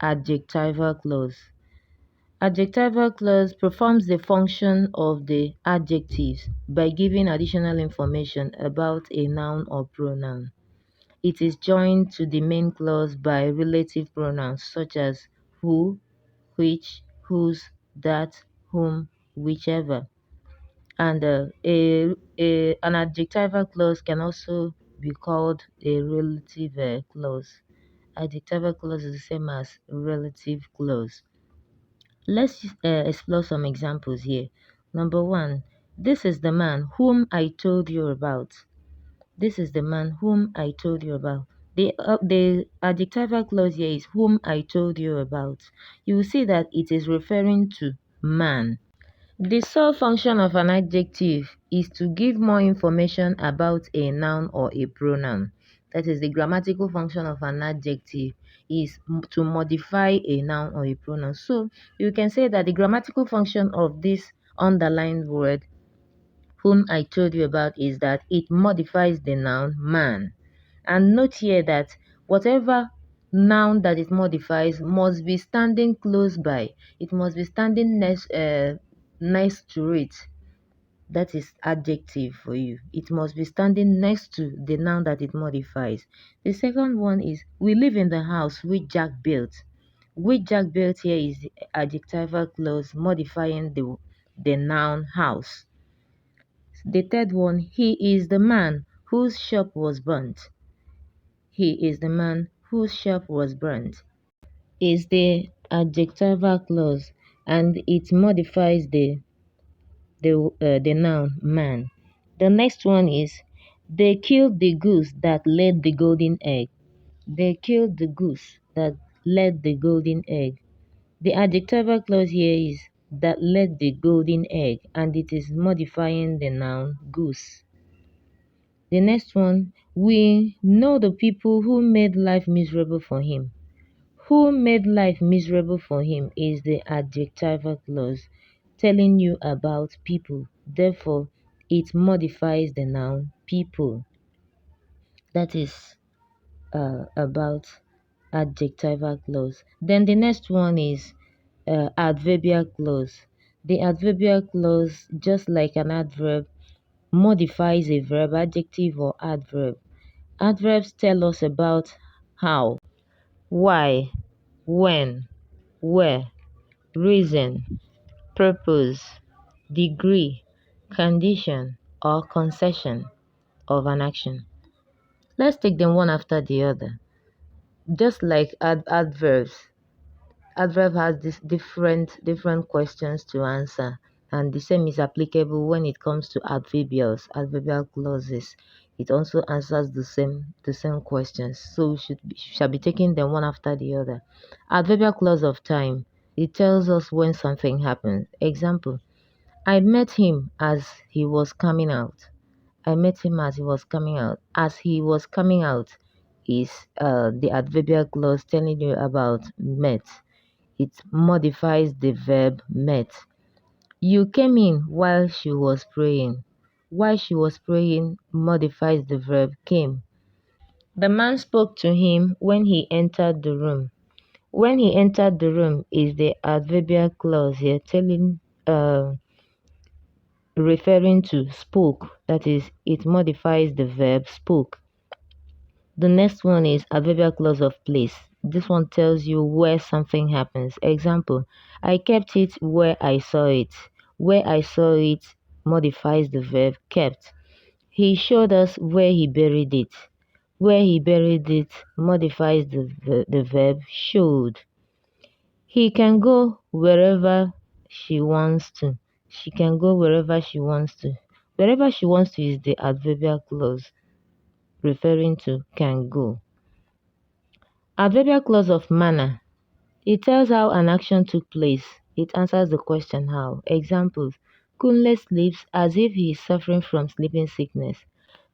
adjectival clause. Adjectival clause performs the function of the adjectives by giving additional information about a noun or pronoun. It is joined to the main clause by relative pronouns such as who, which, whose, that, whom, whichever. And an adjectival clause can also be called a relative clause. Adjectival clause is the same as relative clause. Let's explore some examples here. Number one, this is the man whom I told you about. This is the man whom I told you about. The adjectival clause here is whom I told you about. You will see that it is referring to man. The sole function of an adjective is to give more information about a noun or a pronoun. That is, the grammatical function of an adjective is to modify a noun or a pronoun. So you can say that the grammatical function of this underlined word, whom I told you about, is that it modifies the noun man. And note here that whatever noun that it modifies must be standing close by. It must be standing next to it. That is adjective for you. It must be standing next to the noun that it modifies. The second one is we live in the house which Jack built. Which Jack built here is the adjectival clause modifying the noun house. The third one, he is the man whose shop was burnt. He is the man whose shop was burnt is the adjectival clause, and it modifies the noun man. The next one is they killed the goose that laid the golden egg. They killed the goose that laid the golden egg. The adjectival clause here is that laid the golden egg, and it is modifying the noun goose. The next one, we know the people who made life miserable for him. Who made life miserable for him is the adjectival clause telling you about people. Therefore, it modifies the noun people. That is about adjectival clause. Then the next one is adverbial clause. The adverbial clause, just like an adverb, modifies a verb, adjective, or adverb. Adverbs tell us about how, why, when, where, reason, purpose, degree, condition, or concession of an action. Let's take them one after the other. Just like adverbs, adverb has this different questions to answer, and the same is applicable when it comes to adverbials, adverbial clauses. It also answers the same questions, so shall be taking them one after the other. Adverbial clause of time, it tells us when something happens. Example, I met him as he was coming out. I met him as he was coming out. As he was coming out is the adverbial clause telling you about met. It modifies the verb met. You came in while she was praying. While she was praying modifies the verb came. The man spoke to him when he entered the room. When he entered the room is the adverbial clause here telling referring to spoke. That is, it modifies the verb spoke. The next one is adverbial clause of place. This one tells you where something happens. Example, I kept it where I saw it. Where I saw it modifies the verb kept. He showed us where he buried it. Where he buried it modifies the verb showed. He can go wherever she wants to. She can go wherever she wants to. Wherever she wants to is the adverbial clause referring to can go. Adverbial clause of manner. It tells how an action took place. It answers the question how. Examples. Kunle sleeps as if he is suffering from sleeping sickness.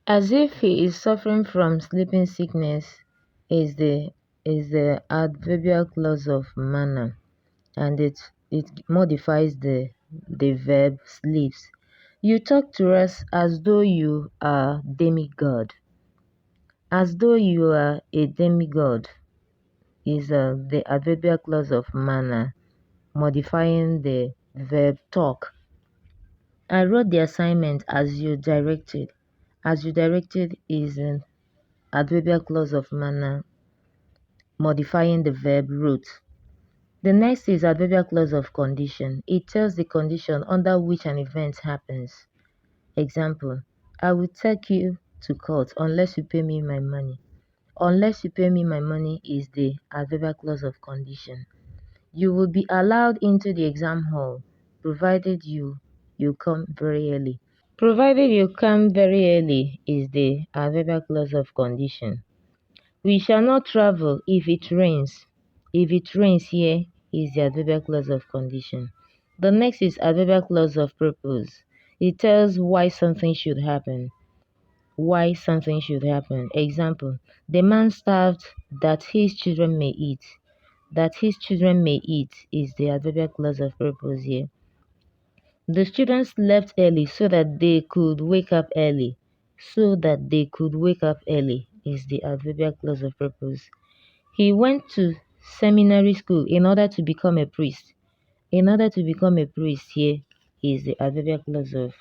As if he is suffering from sleeping sickness is the adverbial clause of manner, and it modifies the verb sleeps. You talk to us as though you are demigod. As though you are a demigod is the adverbial clause of manner, modifying the verb talk. I wrote the assignment as you directed. As you directed is an adverbial clause of manner, modifying the verb wrote. The next is adverbial clause of condition. It tells the condition under which an event happens. Example, I will take you to court unless you pay me my money. Unless you pay me my money is the adverbial clause of condition. You will be allowed into the exam hall provided you come very early. Provided you come very early is the adverbial clause of condition. We shall not travel if it rains. If it rains here is the adverbial clause of condition. The next is adverbial clause of purpose. It tells why something should happen. Why something should happen. Example, the man starved that his children may eat. That his children may eat is the adverbial clause of purpose here. The students left early so that they could wake up early. So that they could wake up early is the adverbial clause of purpose. He went to seminary school in order to become a priest. In order to become a priest here is the adverbial clause of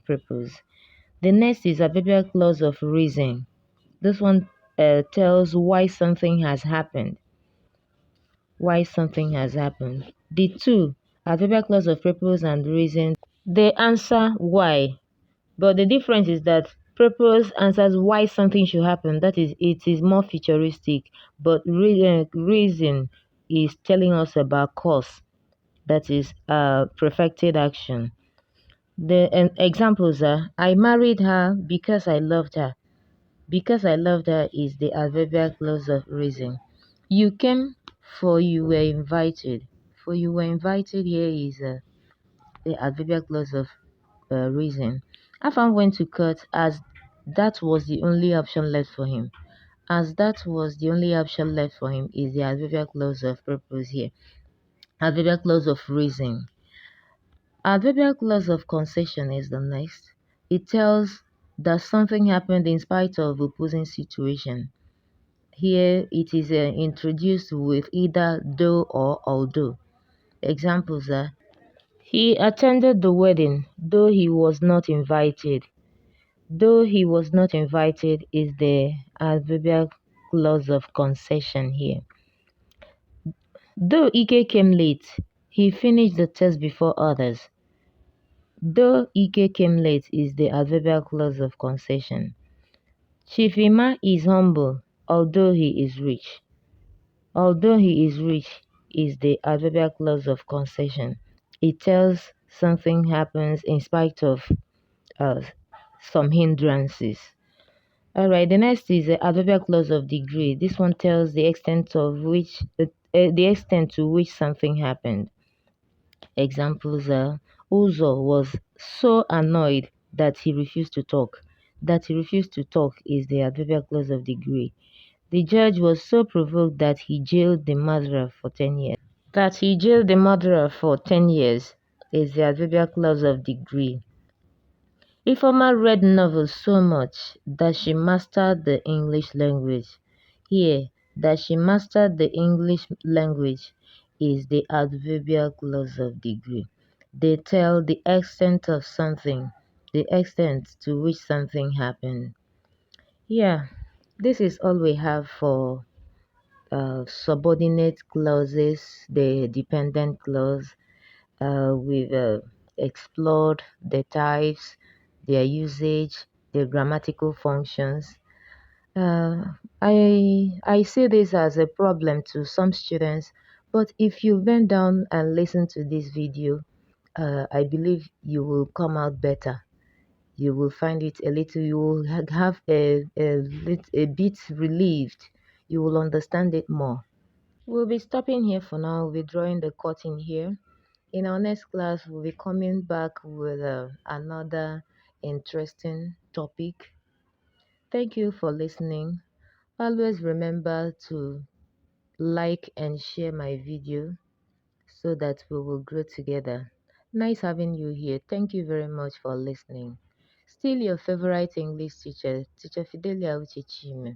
purpose. The next is adverbial clause of reason. This one tells why something has happened. Why something has happened. The two, adverbial clause of purpose and reason, they answer why. But the difference is that purpose answers why something should happen. That is, it is more futuristic. But reason is telling us about cause. That is perfected action. The examples are, I married her because I loved her. Because I loved her is the adverbial clause of reason. You came for you were invited. For you were invited here is the adverbial clause of reason. Afan went to court as that was the only option left for him. As that was the only option left for him is the adverbial clause of purpose here. Adverbial clause of reason. Adverbial clause of concession is the next. It tells that something happened in spite of opposing situation. Here it is introduced with either though or although. Examples are, he attended the wedding though he was not invited. Though he was not invited is the adverbial clause of concession here. Though Ike came late, he finished the test before others. Though Ike came late is the adverbial clause of concession. Chief Ima is humble, although he is rich. Although he is rich is the adverbial clause of concession. It tells something happens in spite of uh, some hindrances. All right, the next is the adverbial clause of degree. This one tells the extent of which the extent to which something happened. Examples are, Uzo was so annoyed that he refused to talk. That he refused to talk is the adverbial clause of degree. The judge was so provoked that he jailed the murderer for 10 years. That he jailed the murderer for 10 years is the adverbial clause of degree. Ifeoma read novels so much that she mastered the English language. Here, that she mastered the English language is the adverbial clause of degree. They tell the extent of something, the extent to which something happened. Yeah, this is all we have for subordinate clauses, the dependent clause. We've explored the types, their usage, their grammatical functions. Uh, I see this as a problem to some students, but if you bend down and listen to this video, I believe you will come out better. You will find it a little, you will have a bit relieved. You will understand it more. We'll be stopping here for now. We'll be drawing the curtain here. In our next class, we'll be coming back with another interesting topic. Thank you for listening. Always remember to like and share my video so that we will grow together. Nice having you here. Thank you very much for listening. Still your favorite English teacher, Teacher Fidelia Uchechime.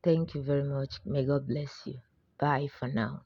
Thank you very much. May God bless you. Bye for now.